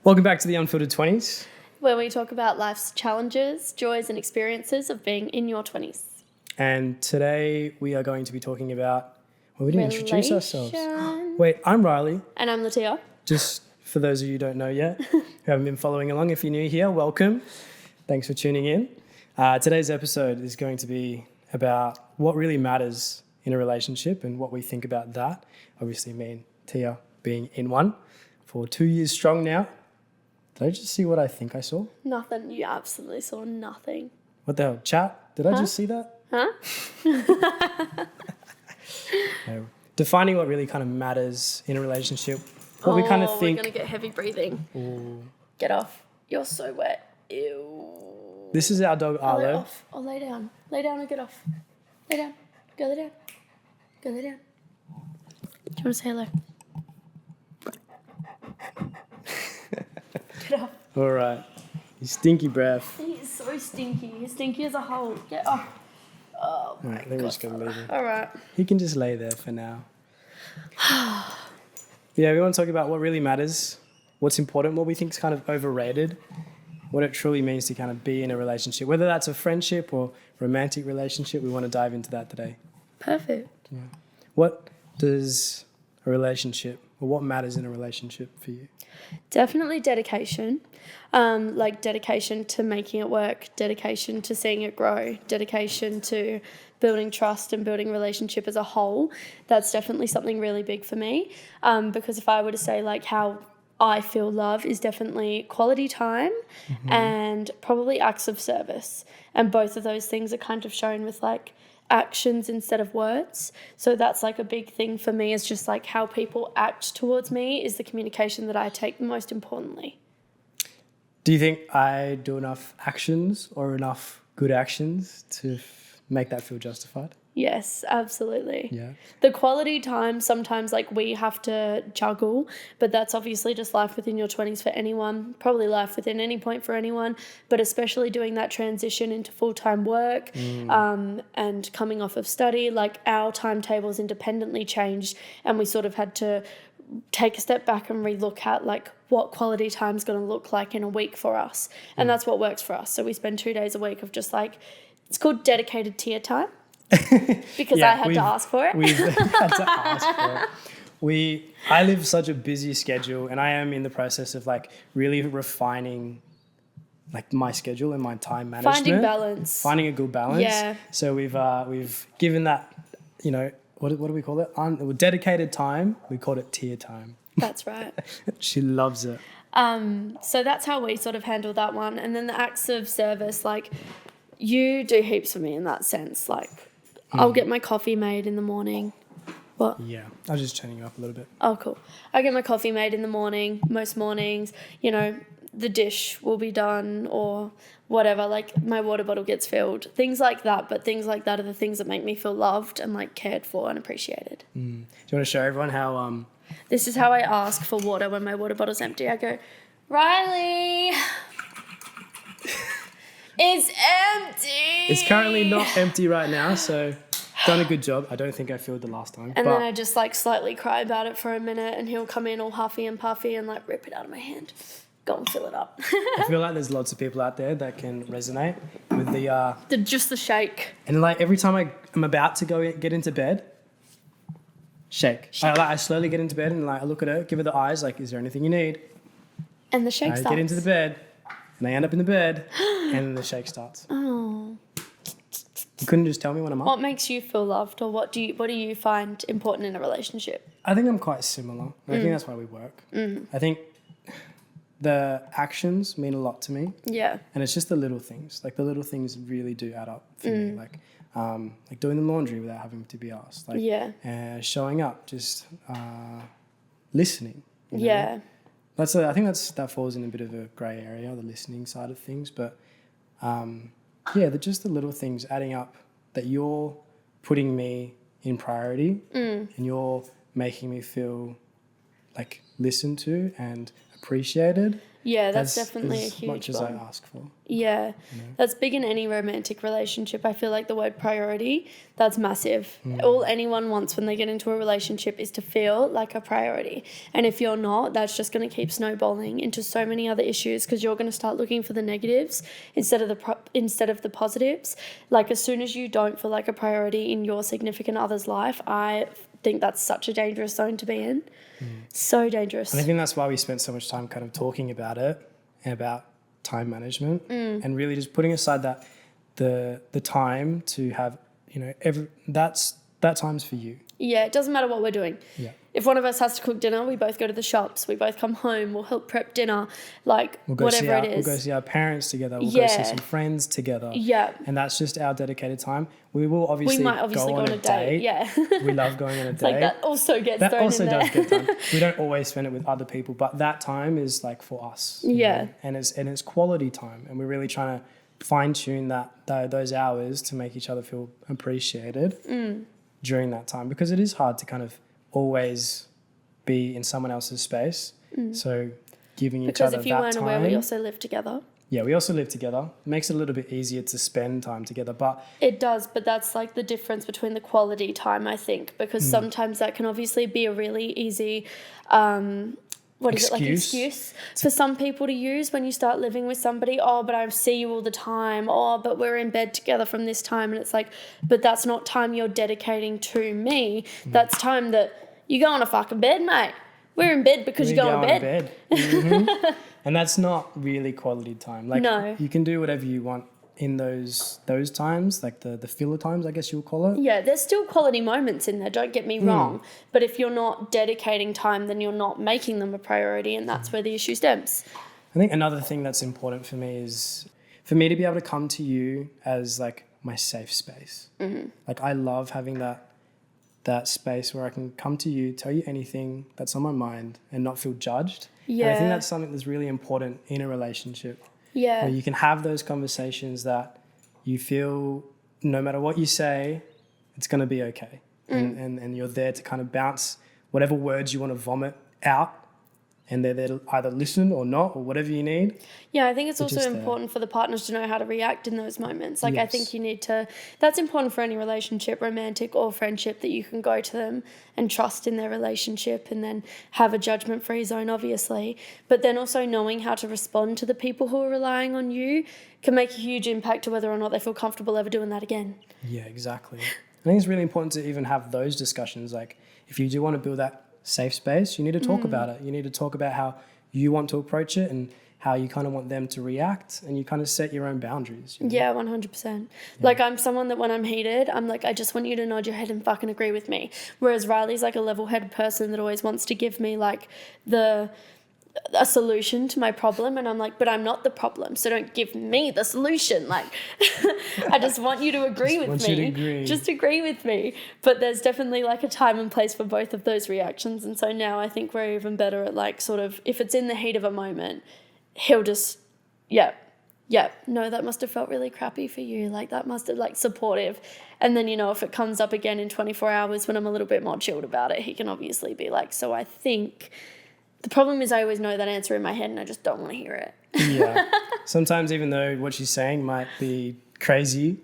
Welcome back to the Unfiltered 20s. Where we talk about life's challenges, joys and experiences of being in your 20s. And today we are going to be talking about, well, we didn't introduce ourselves. Relation. Wait, I'm Riley. And I'm Latia. Just for those of you who don't know yet, who haven't been following along, if you're new here, welcome. Thanks for tuning in. Today's episode is going to be about what really matters in a relationship and what we think about that. Obviously, me and Tia being in one for 2 years strong now. Did I just see what I think I saw? Nothing. You absolutely saw nothing. What the hell? Chat? Did I just see that? Huh? No. Defining what really kind of matters in a relationship. What we kind of think. We're going to get heavy breathing. Ooh. Get off. You're so wet. Ew. This is our dog I'll lay Arlo. off. I'll lay down. Lay down and get off. Lay down. Go lay down. Go lay down. Do you want to say hello? Get off. All right. You stinky breath. He is so stinky. He's stinky as a hole. Get off. Oh, All my right, I think we're just going to leave him. All right. He can just lay there for now. Yeah, we want to talk about what really matters, what's important, what we think is kind of overrated, what it truly means to kind of be in a relationship, whether that's a friendship or romantic relationship. We want to dive into that today. Perfect. Yeah. What does a relationship, or what matters in a relationship for you? Definitely dedication. Like dedication to making it work, dedication to seeing it grow, dedication to building trust and building relationship as a whole. That's definitely something really big for me. Because if I were to say like how I feel love is definitely quality time and probably acts of service. And both of those things are kind of shown with like actions instead of words. So that's like a big thing for me, is just like how people act towards me is the communication that I take most importantly. Do you think I do enough actions or enough good actions to make that feel justified? Yes, absolutely. Yeah. The quality time, sometimes like we have to juggle, but that's obviously just life within your 20s for anyone, probably life within any point for anyone, but especially doing that transition into full-time work and coming off of study, like our timetables independently changed, and we sort of had to take a step back and relook at like what quality time is going to look like in a week for us. And that's what works for us. So we spend 2 days a week of just like, it's called dedicated tier time. Because Yeah, I had to ask for it. We've had to ask for it. I live such a busy schedule, and I am in the process of like really refining like my schedule and my time management. Finding a good balance. Yeah. So we've given that, you know, what do we call it? Dedicated time. We called it tier time. That's right. She loves it. So that's how we sort of handle that one. And then the acts of service, like you do heaps for me in that sense. Like I'll get my coffee made in the morning. What? Yeah. I was just turning you up a little bit. Oh, cool. I get my coffee made in the morning, most mornings, you know, the dish will be done or whatever, like my water bottle gets filled, things like that. But things like that are the things that make me feel loved and like cared for and appreciated. Do you want to show everyone how... This is how I ask for water when my water bottle's empty. I go, Riley, it's empty. It's currently not empty right now, so done a good job. I don't think I filled the last time. And then I just like slightly cry about it for a minute, and he'll come in all huffy and puffy and like rip it out of my hand. Go and fill it up. I feel like there's lots of people out there that can resonate with the just the shake. and like every time I'm about to get into bed, shake. I slowly get into bed and like I look at her, give her the eyes, like, is there anything you need? And the shake I starts. get into the bed, and I end up in the bed, and then the shake starts. Oh. You couldn't just tell me when I'm up? What makes you feel loved, or what do you find important in a relationship? I think I'm quite similar. I think that's why we work. I think the actions mean a lot to me. Yeah. And it's just the little things. Like the little things really do add up for me. Like doing the laundry without having to be asked. Like showing up, just listening. You know? Yeah. I think that falls in a bit of a grey area, the listening side of things. But just the little things adding up, that you're putting me in priority and you're making me feel like listened to and appreciated. Yeah, that's definitely a huge as much as one. I ask for. Yeah, that's big in any romantic relationship. I feel like the word priority, that's massive. All anyone wants when they get into a relationship is to feel like a priority. And if you're not, that's just going to keep snowballing into so many other issues because you're going to start looking for the negatives instead of the positives. Like as soon as you don't feel like a priority in your significant other's life, I think that's such a dangerous zone to be in. So dangerous. And I think that's why we spent so much time kind of talking about it and about time management and really just putting aside that the time to have, that time's for you. Yeah, it doesn't matter what we're doing. Yeah. If one of us has to cook dinner, we both go to the shops. We both come home. We'll help prep dinner, whatever it is. We'll go see our parents together. We'll go see some friends together. Yeah. And that's just our dedicated time. We will obviously, We might obviously go on a date. Yeah. We love going on a date. Like that also gets That thrown also in there. does get done. We don't always spend it with other people, but that time is like for us. Yeah. And it's quality time. And we're really trying to fine tune those hours to make each other feel appreciated during that time, because it is hard to kind of always be in someone else's space. So giving each other that time. Because if you weren't aware, we also live together. Yeah, we also live together. It makes it a little bit easier to spend time together, but It does, but that's like the difference between the quality time, I think, because sometimes that can obviously be a really easy excuse for some people to use when you start living with somebody. Oh, but I see you all the time. Oh, but we're in bed together from this time. And it's like, but that's not time you're dedicating to me. That's time that you go on a fucking bed, mate. We're in bed because you go on bed. And that's not really quality time. Like, No. you can do whatever you want in those times, like the filler times, I guess you'll call it. Yeah, there's still quality moments in there, don't get me wrong. But if you're not dedicating time, then you're not making them a priority, and that's where the issue stems. I think another thing that's important for me is for me to be able to come to you as like my safe space. Like I love having that space where I can come to you, tell you anything that's on my mind and not feel judged. Yeah. And I think that's something that's really important in a relationship. Yeah. Where you can have those conversations that you feel no matter what you say, it's going to be okay. And you're there to kind of bounce whatever words you want to vomit out, and they're there to either listen or not or whatever you need. Yeah, I think it's also just important for the partners to know how to react in those moments. Like, I Yes. think you need to, that's important for any relationship, romantic or friendship, that you can go to them and trust in their relationship and then have a judgment-free zone, obviously. But then also knowing how to respond to the people who are relying on you can make a huge impact to whether or not they feel comfortable ever doing that again. Yeah, exactly. I think it's really important to even have those discussions. Like if you do want to build that safe space, you need to talk about it. You need to talk about how you want to approach it and how you kind of want them to react, and you kind of set your own boundaries. You know? Yeah, 100%. Like, I'm someone that when I'm heated, I'm like, I just want you to nod your head and fucking agree with me. Whereas Riley's like a level-headed person that always wants to give me like a solution to my problem, and I'm like, but I'm not the problem, so don't give me the solution. Like, I just want you to agree with me. Just agree with me. But there's definitely like a time and place for both of those reactions, and so now I think we're even better at like sort of, if it's in the heat of a moment, he'll just, no, that must have felt really crappy for you. Like, that must have, like, supportive. And then, if it comes up again in 24 hours when I'm a little bit more chilled about it, he can obviously be like, so I think the problem is I always know that answer in my head and I just don't want to hear it. Yeah. Sometimes even though what she's saying might be crazy,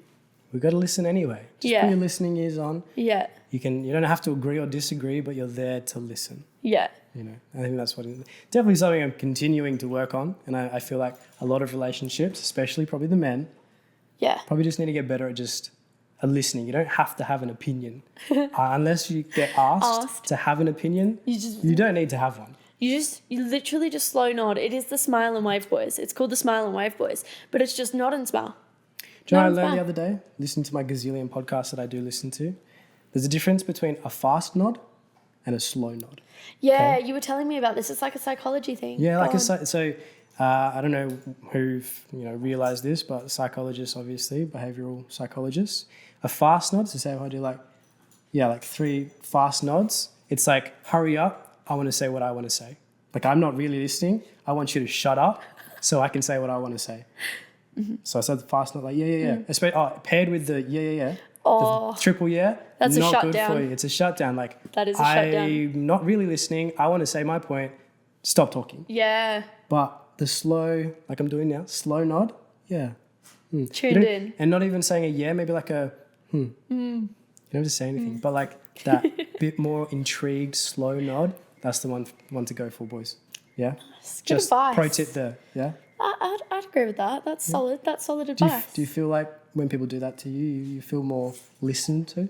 we've got to listen anyway. Just put your listening ears on. Yeah. You don't have to agree or disagree, but you're there to listen. Yeah. I think that's definitely something I'm continuing to work on. And I feel like a lot of relationships, especially probably the men, probably just need to get better at just listening. You don't have to have an opinion. Unless you get asked to have an opinion, you don't need to have one. You literally just slow nod. It is the smile and wave boys. It's called the smile and wave boys, but it's just nod and smile. Do you know what I learned the other day? Listening to my gazillion podcasts that I do listen to. There's a difference between a fast nod and a slow nod. Yeah, you were telling me about this. It's like a psychology thing. Yeah, I don't know who realized this, but psychologists, obviously, behavioral psychologists. A fast nod, so say if I do like 3 fast nods, it's like, hurry up, I want to say what I want to say. Like, I'm not really listening. I want you to shut up so I can say what I want to say. Mm-hmm. So I said the fast nod, like, yeah. Paired with the yeah. Oh, triple yeah, that's a not good shutdown. for you. It's a shutdown. Like, That is a shutdown. I'm not really listening. I want to say my point. Stop talking. Yeah. But the slow, like I'm doing now, slow nod. Yeah. You Tuned don't- in. And not even saying a yeah, maybe like a You don't have to say anything, but like that bit more intrigued, slow nod. That's the one to go for, boys. Yeah. Good advice. Pro tip there. Yeah. I'd agree with that. That's solid. That's solid Do advice. you feel like when people do that to you, you feel more listened to?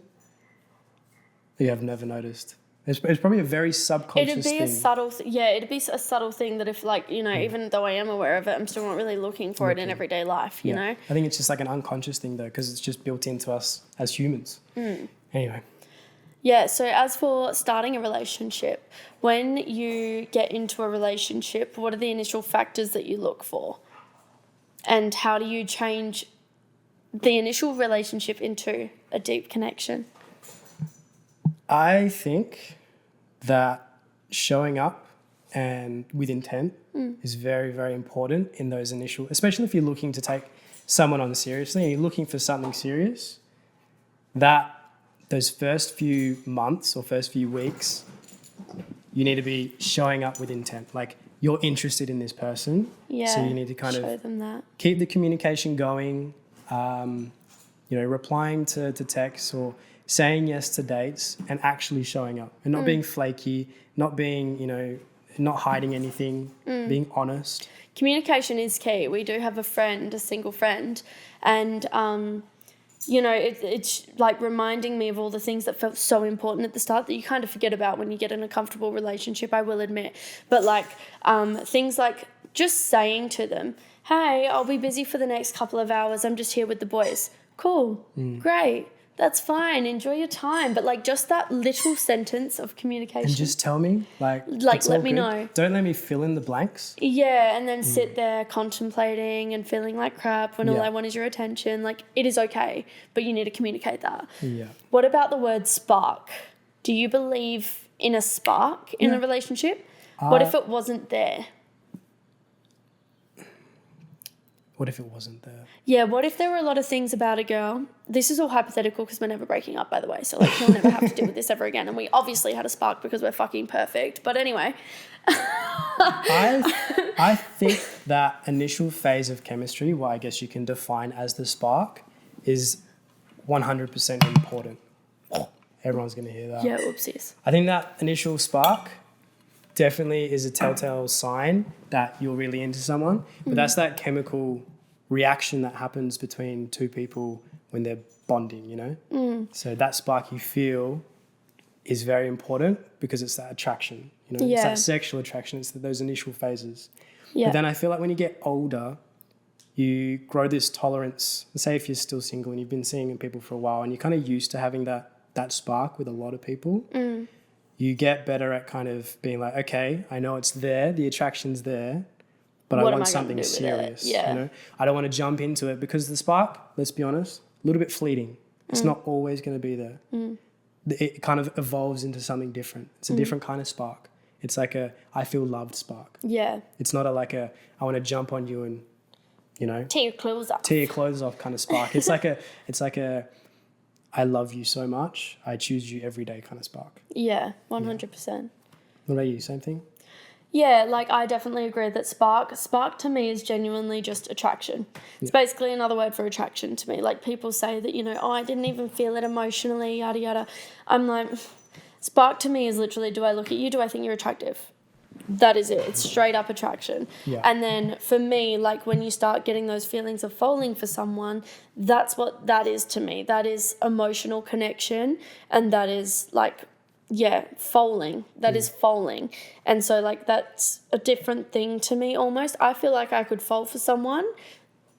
You have never noticed. It's probably a very subconscious It'd be thing. a subtle, it'd be a subtle thing that if, like, you know, even though I am aware of it, I'm still not really looking for it in everyday life, you know? I think it's just like an unconscious thing though, because it's just built into us as humans. Anyway. Yeah, so as for starting a relationship, when you get into a relationship, what are the initial factors that you look for? And how do you change the initial relationship into a deep connection? I think that showing up and with intent is very, very important in those initial, especially if you're looking to take someone on seriously and you're looking for something serious, that those first few months or first few weeks, you need to be showing up with intent. Like, you're interested in this person. Yeah, So you need to kind show of them that. keep the communication going, replying to texts or saying yes to dates and actually showing up and not being flaky, not being, not hiding anything, being honest. Communication is key. We do have a single friend, and it's like reminding me of all the things that felt so important at the start that you kind of forget about when you get in a comfortable relationship, I will admit. But like things like just saying to them, hey, I'll be busy for the next couple of hours. I'm just here with the boys. Cool. Great. That's fine. Enjoy your time. But like just that little sentence of communication. And just tell me, it's let all me good. know. Don't let me fill in the blanks. Yeah, and then sit there contemplating and feeling like crap when all I want is your attention. Like, it is okay, but you need to communicate that. Yeah. What about the word spark? Do you believe in a spark in a relationship? What if it wasn't there? What if it wasn't there? Yeah, what if there were a lot of things about a girl? This is all hypothetical because we're never breaking up, by the way. So, like, we'll never have to deal with this ever again. And we obviously had a spark because we're fucking perfect. But anyway. I think that initial phase of chemistry, what I guess you can define as the spark, is 100% important. Everyone's going to hear that. Yeah, oopsies. I think that initial spark definitely is a telltale sign that you're really into someone. But that's that chemical reaction that happens between two people when they're bonding, So that spark you feel is very important because it's that attraction, It's that sexual attraction. It's those initial phases. Yeah. But then I feel like when you get older, you grow this tolerance. Say if you're still single and you've been seeing people for a while and you're kind of used to having that spark with a lot of people, you get better at kind of being like, okay, I know it's there, the attraction's there, but What I am want I gonna something do with serious. it? Yeah. I don't want to jump into it because the spark, let's be honest, a little bit fleeting. It's not always going to be there. It kind of evolves into something different. It's a different kind of spark. It's like I feel loved spark. Yeah. It's not I want to jump on you and, Tear your clothes off. tear your clothes off kind of spark. It's like a I love you so much, I choose you every day kind of spark. Yeah, 100%. What about you? Same thing? Yeah, like I definitely agree that spark to me is genuinely just attraction. It's basically another word for attraction to me. Like people say that, I didn't even feel it emotionally, yada, yada. I'm like, spark to me is literally, do I look at you? Do I think you're attractive? That is it. It's straight up attraction. Yeah. And then for me, like when you start getting those feelings of falling for someone, that's what that is to me. That is emotional connection. And that is like, falling. That is falling. And so like that's a different thing to me almost. I feel like I could fall for someone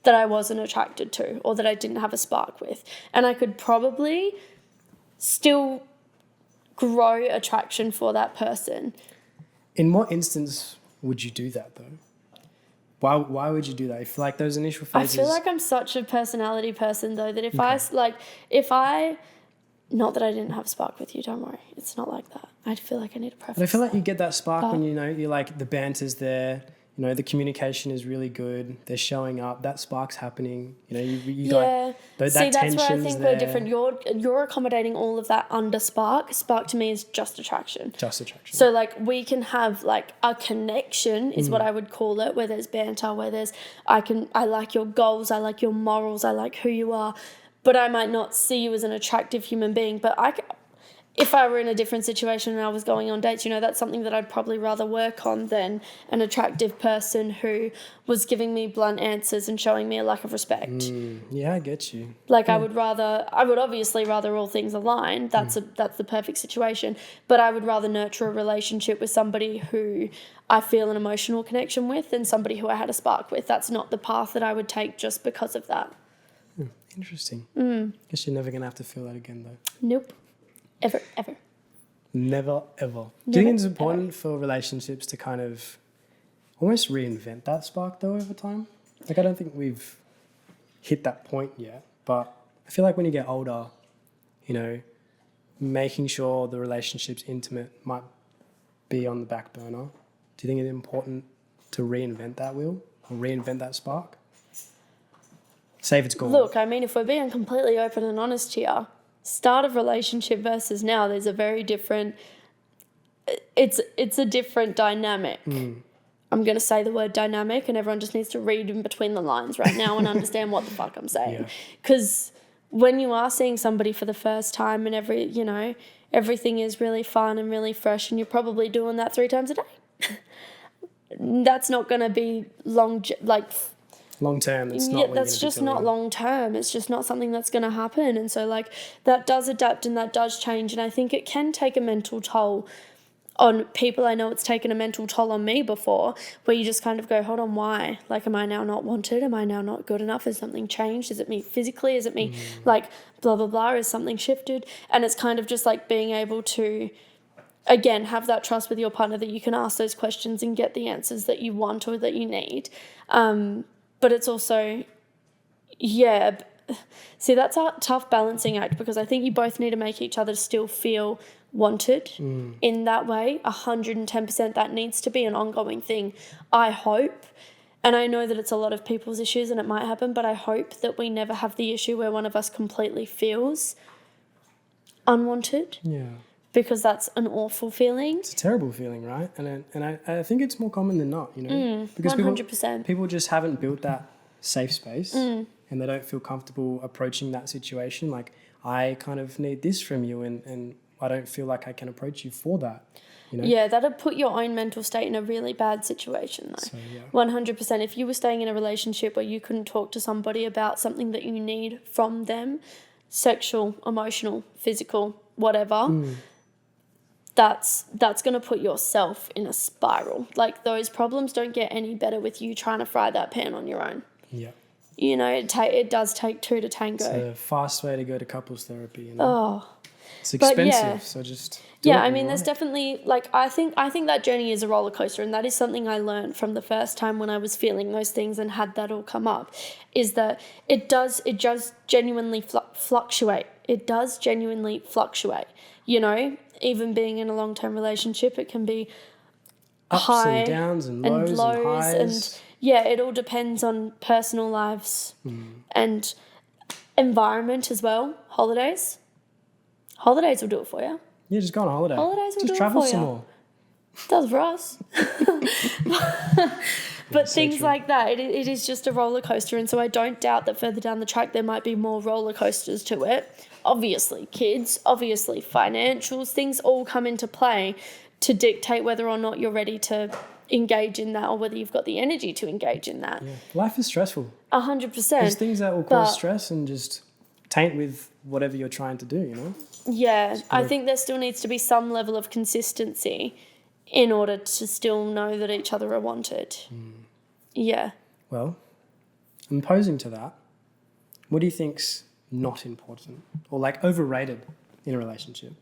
that I wasn't attracted to or that I didn't have a spark with. And I could probably still grow attraction for that person. In what instance would you do that though? Why would you do that? If like those initial phases... I feel like I'm such a personality person though that not that I didn't have a spark with you, don't worry. It's not like that. I feel like I need a preference. But I feel like you get that spark when you're like the banter's there, you know, the communication is really good. They're showing up. That spark's happening. You know, you Yeah. got See, that that's where I tension's think there. we're different. You're accommodating all of that under spark. Spark to me is just attraction. Just attraction. So like we can have like a connection is what I would call it, where there's banter, where there's I like your goals, I like your morals, I like who you are, but I might not see you as an attractive human being. But if I were in a different situation and I was going on dates, you know, that's something that I'd probably rather work on than an attractive person who was giving me blunt answers and showing me a lack of respect. Yeah, I get you. Like I would obviously rather all things align. That's the perfect situation. But I would rather nurture a relationship with somebody who I feel an emotional connection with than somebody who I had a spark with. That's not the path that I would take just because of that. Interesting. Guess you're never going to have to feel that again, though. Nope. Ever. Never, ever. Do you think it's important for relationships to kind of almost reinvent that spark, though, over time? Like, I don't think we've hit that point yet, but I feel like when you get older, you know, making sure the relationship's intimate might be on the back burner. Do you think it's important to reinvent that wheel or reinvent that spark? Say if it's gone. Look, I mean, if we're being completely open and honest here, start of relationship versus now, there's a very different, it's a different dynamic. I'm going to say the word dynamic and everyone just needs to read in between the lines right now and understand what the fuck I'm saying. Because when you are seeing somebody for the first time and everything is really fun and really fresh and you're probably doing that 3 times a day, that's not going to be long term, it's not. That's just not long term. It's just not something that's going to happen. And so like that does adapt and that does change. And I think it can take a mental toll on people. I know it's taken a mental toll on me before, where you just kind of go, hold on, why? Like, am I now not wanted? Am I now not good enough? Has something changed? Is it me physically? Is it me like blah, blah, blah? Is something shifted? And it's kind of just like being able to, again, have that trust with your partner that you can ask those questions and get the answers that you want or that you need. But it's also, see, that's a tough balancing act, because I think you both need to make each other still feel wanted in that way. 110%, that needs to be an ongoing thing, I hope. And I know that it's a lot of people's issues and it might happen, but I hope that we never have the issue where one of us completely feels unwanted. Yeah. Because that's an awful feeling. It's a terrible feeling, right? And I think it's more common than not, you know? Because 100%. People just haven't built that safe space and they don't feel comfortable approaching that situation. Like, I kind of need this from you and I don't feel like I can approach you for that, you know? Yeah, that'd put your own mental state in a really bad situation, though. So, yeah. 100%. If you were staying in a relationship where you couldn't talk to somebody about something that you need from them, sexual, emotional, physical, whatever, that's going to put yourself in a spiral. Like, those problems don't get any better with you trying to fry that pan on your own. Yeah. You know, it does take 2 to tango. It's a fast way to go to couples therapy, you know? Oh. It's expensive, so just do yeah, it I mean, there's right. definitely, like, I think that journey is a roller coaster, and that is something I learned from the first time when I was feeling those things and had that all come up, is that it does genuinely fluctuate. It does genuinely fluctuate, you know? Even being in a long-term relationship, it can be ups high and downs and lows and highs. And yeah, it all depends on personal lives and environment as well. Holidays will do it for you. Yeah, just go on holiday. Holidays will just do it travel for some you. more. Does for us. But so things true. like that, it is just a roller coaster. And so I don't doubt that further down the track there might be more roller coasters to it. Obviously, kids, obviously, financials, things all come into play to dictate whether or not you're ready to engage in that or whether you've got the energy to engage in that. Yeah. Life is stressful. 100%. There's things that will cause stress and just taint with whatever you're trying to do, you know? Yeah, I think there still needs to be some level of consistency in order to still know that each other are wanted. Yeah. Well, I'm posing to that. What do you think's not important or like overrated in a relationship?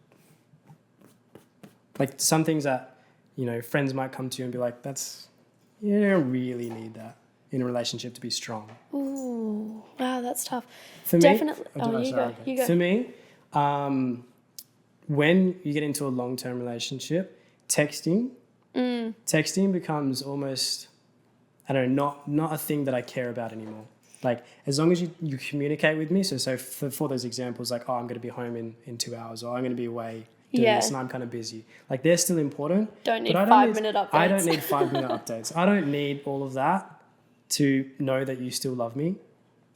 Like some things that, you know, friends might come to you and be like, you don't really need that in a relationship to be strong. Ooh, wow, that's tough. For Definitely. me, You go. For me, when you get into a long-term relationship, texting becomes almost I don't know, not a thing that I care about anymore. Like, as long as you communicate with me. So for those examples, like, oh, I'm going to be home in 2 hours, or I'm going to be away doing this and I'm kind of busy. Like, they're still important. Don't need but 5-minute updates. I don't need 5-minute updates. I don't need all of that to know that you still love me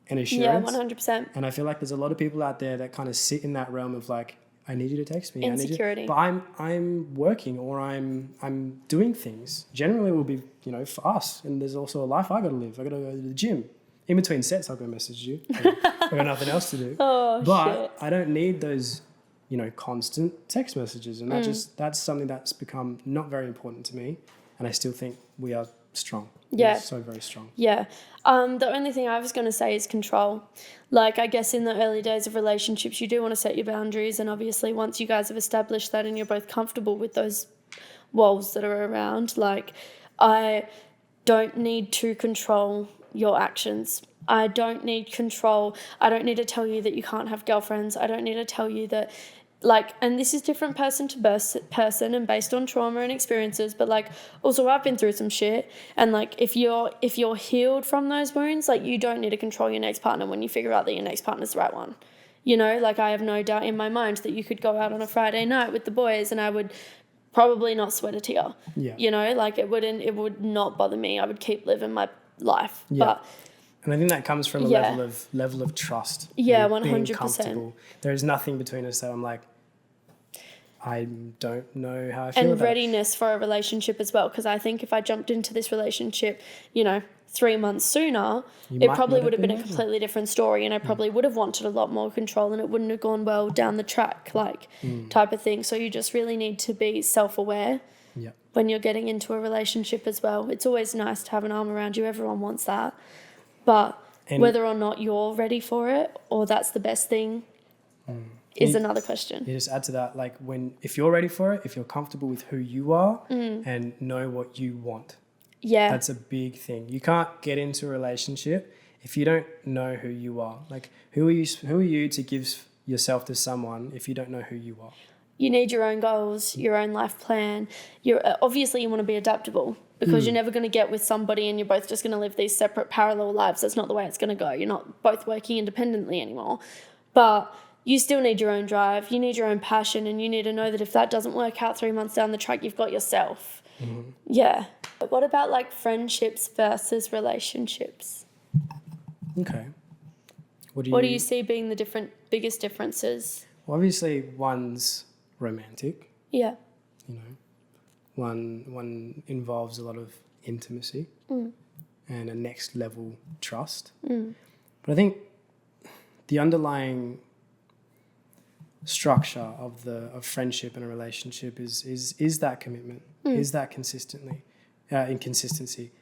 and assurance. Yeah, 100%. And I feel like there's a lot of people out there that kind of sit in that realm of like, I need you to text me. Insecurity. But I'm working, or I'm doing things. Generally, it will be, for us. And there's also a life I got to live. I got to go to the gym. In between sets, I'll go message you. I've got nothing else to do. But I don't need those, constant text messages. And that's something that's become not very important to me. And I still think we are strong. Yeah. We're so very strong. Yeah. The only thing I was going to say is control. Like, I guess in the early days of relationships, you do want to set your boundaries. And obviously, once you guys have established that and you're both comfortable with those walls that are around, like, I don't need to control your actions. I don't need control. I don't need to tell you that you can't have girlfriends. I don't need to tell you that, like, and this is different person to person and based on trauma and experiences, but like, also I've been through some shit, and like, if you're healed from those wounds, like, you don't need to control your next partner when you figure out that your next partner's the right one. Like, I have no doubt in my mind that you could go out on a Friday night with the boys and I would probably not sweat a tear. Yeah. Like, it would not bother me. I would keep living my life. Yeah. And I think that comes from a level of trust. Yeah, and 100%. being comfortable. There is nothing between us that I'm like, I don't know how I feel and about readiness for a relationship as well, because I think if I jumped into this relationship 3 months sooner, it probably would have been a completely different story, and I probably would have wanted a lot more control, and it wouldn't have gone well down the track, type of thing. So you just really need to be self-aware when you're getting into a relationship as well. It's always nice to have an arm around you. Everyone wants that. But whether or not you're ready for it, or that's the best thing, is another question. You just add to that, like, if you're ready for it, if you're comfortable with who you are and know what you want. Yeah. That's a big thing. You can't get into a relationship if you don't know who you are. Like, who are you to give yourself to someone if you don't know who you are? You need your own goals, your own life plan. Obviously, you want to be adaptable, because you're never going to get with somebody and you're both just going to live these separate parallel lives. That's not the way it's going to go. You're not both working independently anymore. But you still need your own drive. You need your own passion, and you need to know that if that doesn't work out 3 months down the track, you've got yourself. Mm-hmm. Yeah. But what about like friendships versus relationships? Okay. What do you see being the biggest differences? Well, obviously, one's romantic. Yeah. One involves a lot of intimacy and a next level trust. But I think the underlying structure of friendship and a relationship is that commitment, is that inconsistency,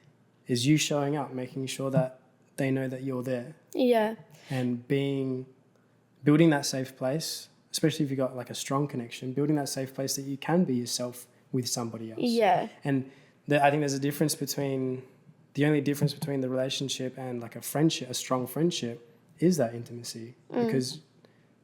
is you showing up, making sure that they know that you're there. Yeah. And building that safe place, especially if you've got like a strong connection, building that safe place that you can be yourself with somebody else. Yeah. And I think there's the only difference between the relationship and like a friendship, a strong friendship, is that intimacy. Because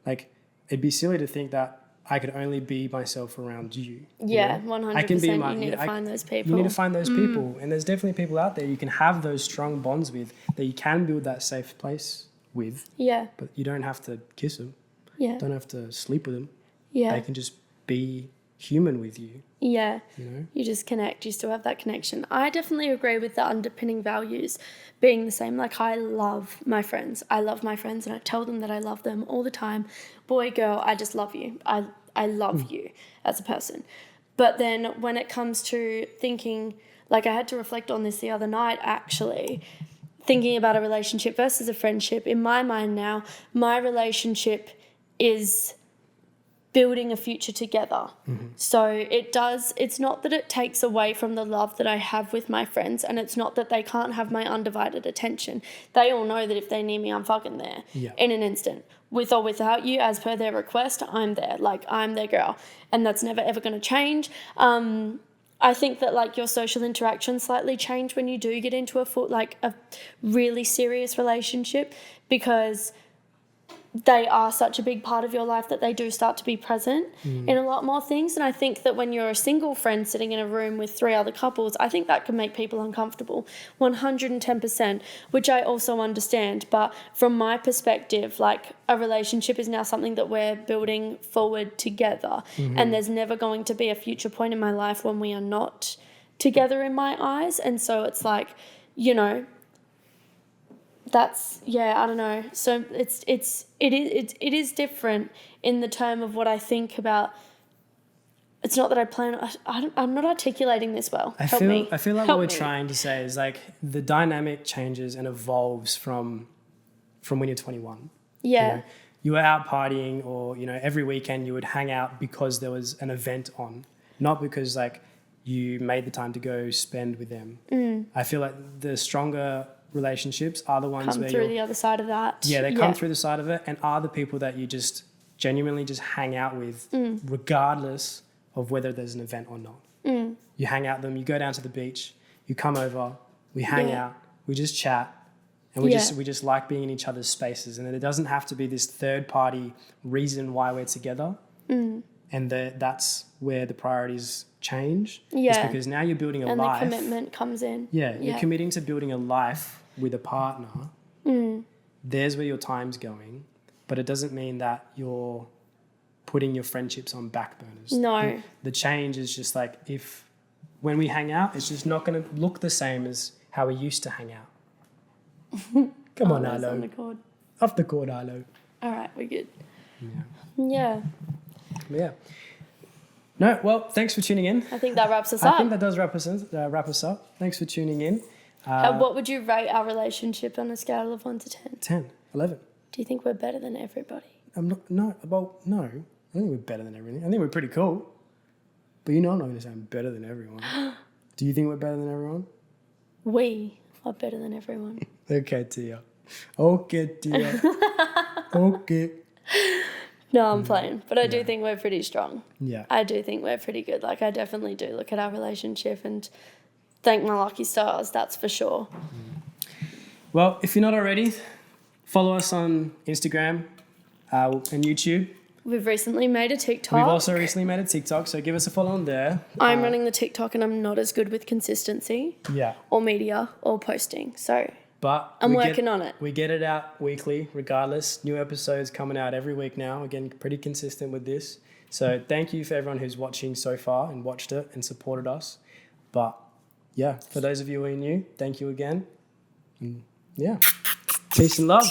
like, it'd be silly to think that I could only be myself around you. Yeah, you know? 100%. You need to find those people. You need to find those people. And there's definitely people out there you can have those strong bonds with, that you can build that safe place with. Yeah. But you don't have to kiss them. Yeah. Don't have to sleep with them. Yeah. They can just be human with you. Yeah. You just connect. You still have that connection. I definitely agree with the underpinning values being the same. Like, I love my friends. And I tell them that I love them all the time. Boy, girl, I just love you. I love you as a person. But then when it comes to thinking, like, I had to reflect on this the other night, actually, thinking about a relationship versus a friendship. In my mind now, my relationship is building a future together. So it's not that it takes away from the love that I have with my friends, and it's not that they can't have my undivided attention. They all know that if they need me, I'm fucking there in an instant. With or without you, as per their request, I'm there. Like, I'm their girl. And that's never, ever going to change. I think that, like, your social interactions slightly change when you do get into a really serious relationship, because they are such a big part of your life that they do start to be present in a lot more things. And I think that when you're a single friend sitting in a room with 3 other couples, I think that can make people uncomfortable, 110%, which I also understand. But from my perspective, like, a relationship is now something that we're building forward together. And there's never going to be a future point in my life when we are not together in my eyes. And so it's like, you know, that's, yeah, I don't know. So it is different in the term of what I think about. It's not that I plan. I'm not articulating this well. I feel like what we're trying to say is, like, the dynamic changes and evolves from when you're 21. Yeah. You know, you were out partying, or, you know, every weekend you would hang out because there was an event on, not because, like, you made the time to go spend with them. I feel like the stronger relationships are the ones come where through the other side of that. Yeah, they come through the side of it, and are the people that you just genuinely just hang out with, regardless of whether there's an event or not. You hang out with them, you go down to the beach, you come over, we hang out, we just chat, and we just like being in each other's spaces. And it doesn't have to be this third party reason why we're together. And that's where the priorities change. It's because now you're building a life. And the commitment comes in. You're committing to building a life with a partner. There's where your time's going, but it doesn't mean that you're putting your friendships on back burners. No. The change is just like, if when we hang out, it's just not going to look the same as how we used to hang out. Come on, Arlo. On the cord. Off the cord, Arlo. All right, we're good. Yeah. Yeah. No, well, thanks for tuning in. I think that wraps us up. I think that does wrap us up. Thanks for tuning in. What would you rate our relationship on a scale of 1 to 10? 10, 11. Do you think we're better than everybody? No. I think we're better than everything. I think we're pretty cool. But you know I'm not going to say I'm better than everyone. Do you think we're better than everyone? We are better than everyone. Okay, Tia. Okay. No, I'm playing. But I do think we're pretty strong. Yeah. I do think we're pretty good. Like, I definitely do look at our relationship and thank my lucky stars, that's for sure. Well, if you're not already, follow us on Instagram and YouTube. We've recently made a TikTok. We've also recently made a TikTok, so give us a follow on there. I'm running the TikTok and I'm not as good with consistency. Yeah. Or media or posting. So but I'm working on it. We get it out weekly regardless. New episodes coming out every week now. Again, pretty consistent with this. So thank you for everyone who's watching so far and watched it and supported us. But yeah, for those of you who are new, thank you again. And yeah, peace and love.